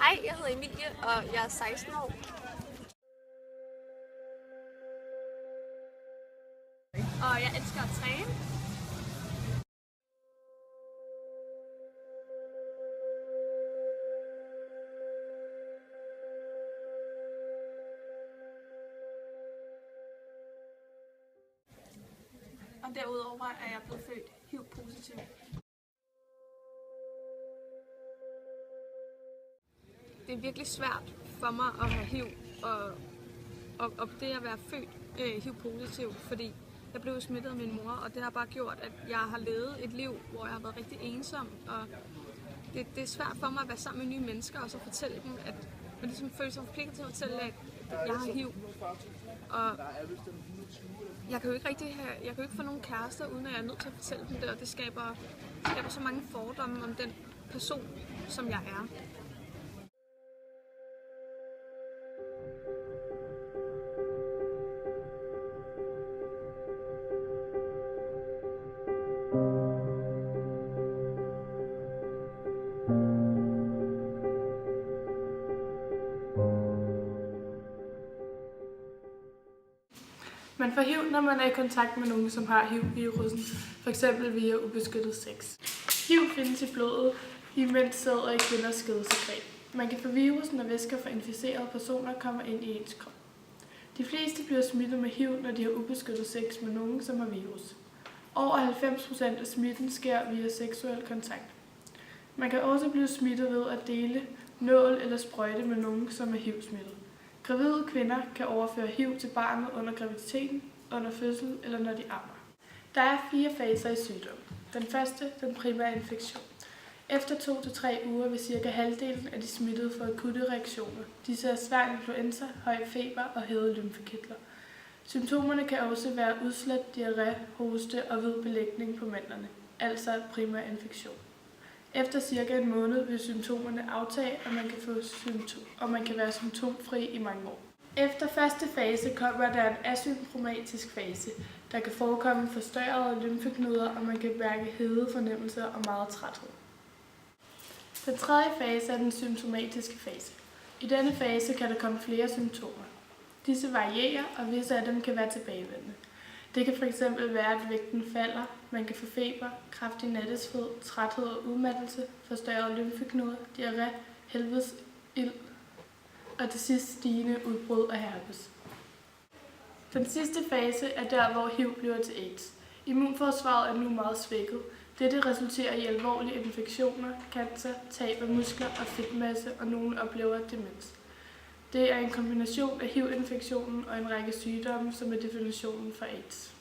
Hej, jeg hedder Emilie, og jeg er 16 år. Og jeg elsker at træne. Og derudover er jeg blevet født HIV-positiv. Det er virkelig svært for mig at have HIV, og det at være født HIV-positiv, fordi jeg blev smittet af min mor, og det har bare gjort, at jeg har levet et liv, hvor jeg har været rigtig ensom, og det er svært for mig at være sammen med nye mennesker, og så fortælle dem, at man ligesom føler sig forpligtet til at fortælle, at jeg har HIV. Og jeg kan jo ikke få nogen kærester, uden at jeg er nødt til at fortælle dem det, og det skaber så mange fordomme om den person, som jeg er. Man får HIV, når man er i kontakt med nogen, som har HIV-virussen, f.eks. via ubeskyttet sex. HIV findes i blodet, imens sæd i kvinders skedesekret. Man kan få virusen, når væsker fra inficerede personer kommer ind i ens krop. De fleste bliver smittet med HIV, når de har ubeskyttet sex med nogen, som har virus. Over 90% af smitten sker via seksuel kontakt. Man kan også blive smittet ved at dele nål eller sprøjte med nogen, som er HIV-smittet. Gravide kvinder kan overføre HIV til barnet under graviditeten, under fødsel eller når de ammer. Der er 4 faser i sygdommen. Den første, den primære infektion. Efter 2 til 3 uger vil ca. halvdelen af de smittede få akutte reaktioner. Disse er svær influenza, høj feber og hævede lymfekirtler. Symptomerne kan også være udslæt, diarré, hoste og hvid belægning på mændene, altså primær infektion. Efter cirka en måned vil symptomerne aftage, og man kan være symptomfri i mange år. Efter første fase kommer der en asymptomatisk fase, der kan forekomme forstørrede lymfeknuder, og man kan mærke hedefornemmelser og meget træthed. Den tredje fase er den symptomatiske fase. I denne fase kan der komme flere symptomer. Disse varierer, og visse af dem kan være tilbagevendende. Det kan fx være, at vægten falder, man kan få feber, kraftig nattesved, træthed og udmattelse, forstørrede lymfeknuder, diarré, helvedesild og til sidst stigende udbrud af herpes. Den sidste fase er der, hvor HIV bliver til AIDS. Immunforsvaret er nu meget svækket. Dette resulterer i alvorlige infektioner, cancer, tab af muskler og fedtmasse, og nogle oplever demens. Det er en kombination af HIV-infektionen og en række sygdomme, som er definitionen for AIDS.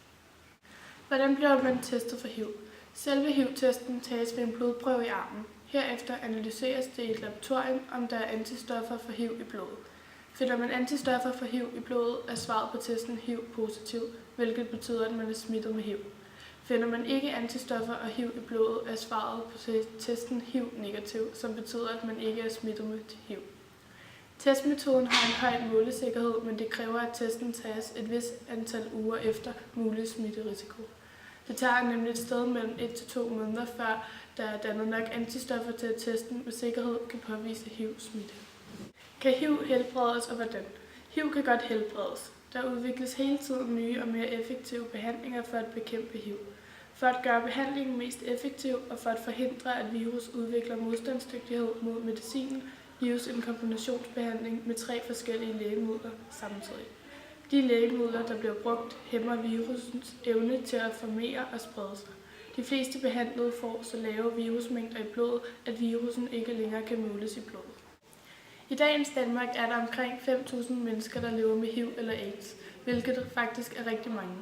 Hvordan bliver man testet for HIV? Selve HIV-testen tages ved en blodprøve i armen. Herefter analyseres det i et laboratorium, om der er antistoffer for HIV i blodet. Finder man antistoffer for HIV i blodet, er svaret på testen HIV-positiv, hvilket betyder, at man er smittet med HIV. Finder man ikke antistoffer og HIV i blodet, er svaret på testen HIV-negativ, som betyder, at man ikke er smittet med HIV. Testmetoden har en høj målesikkerhed, men det kræver, at testen tages et vist antal uger efter mulig smitterisiko. Det tager nemlig et sted mellem 1 til 2 måneder, før der er dannet nok antistoffer til, at testen med sikkerhed kan påvise HIV-smitte. Kan HIV helbredes, og hvordan? HIV kan godt helbredes. Der udvikles hele tiden nye og mere effektive behandlinger for at bekæmpe HIV. For at gøre behandlingen mest effektiv og for at forhindre, at virus udvikler modstandsdygtighed mod medicinen, gives en kombinationsbehandling med 3 forskellige lægemidler samtidig. De lægemidler, der bliver brugt, hæmmer virusens evne til at formere og sprede sig. De fleste behandlede får så lave virusmængder i blodet, at virusen ikke længere kan måles i blodet. I dagens Danmark er der omkring 5.000 mennesker, der lever med HIV eller AIDS, hvilket faktisk er rigtig mange.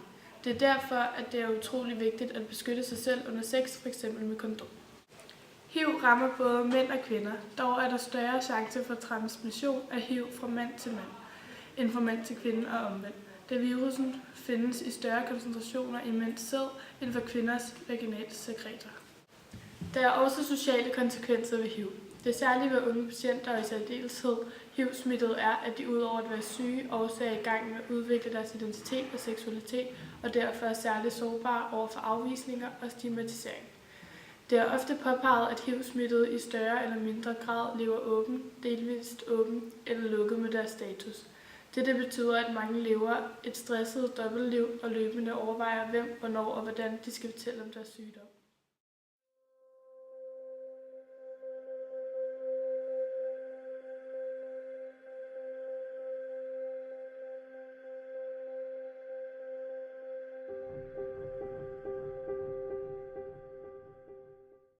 Det er derfor, at det er utrolig vigtigt at beskytte sig selv under sex, f.eks. med kondom. HIV rammer både mænd og kvinder, dog er der større chance for transmission af HIV fra mand til mand, end fra mand til kvinde og omvendt, da virusen findes i større koncentrationer i mænds sæd end for kvinders vaginalsekreter. Der er også sociale konsekvenser ved HIV. Det særlige ved unge patienter og i særdeleshed HIV-smittede er, at de udover at være syge, også er i gang med at udvikle deres identitet og seksualitet, og derfor er særligt sårbare over for afvisninger og stigmatisering. Det er ofte påpeget, at HIV-smittede i større eller mindre grad lever åbent, delvist åbent eller lukket med deres status. Dette betyder, at mange lever et stresset dobbeltliv og løbende overvejer, hvem, hvornår og hvordan de skal fortælle om deres sygdom.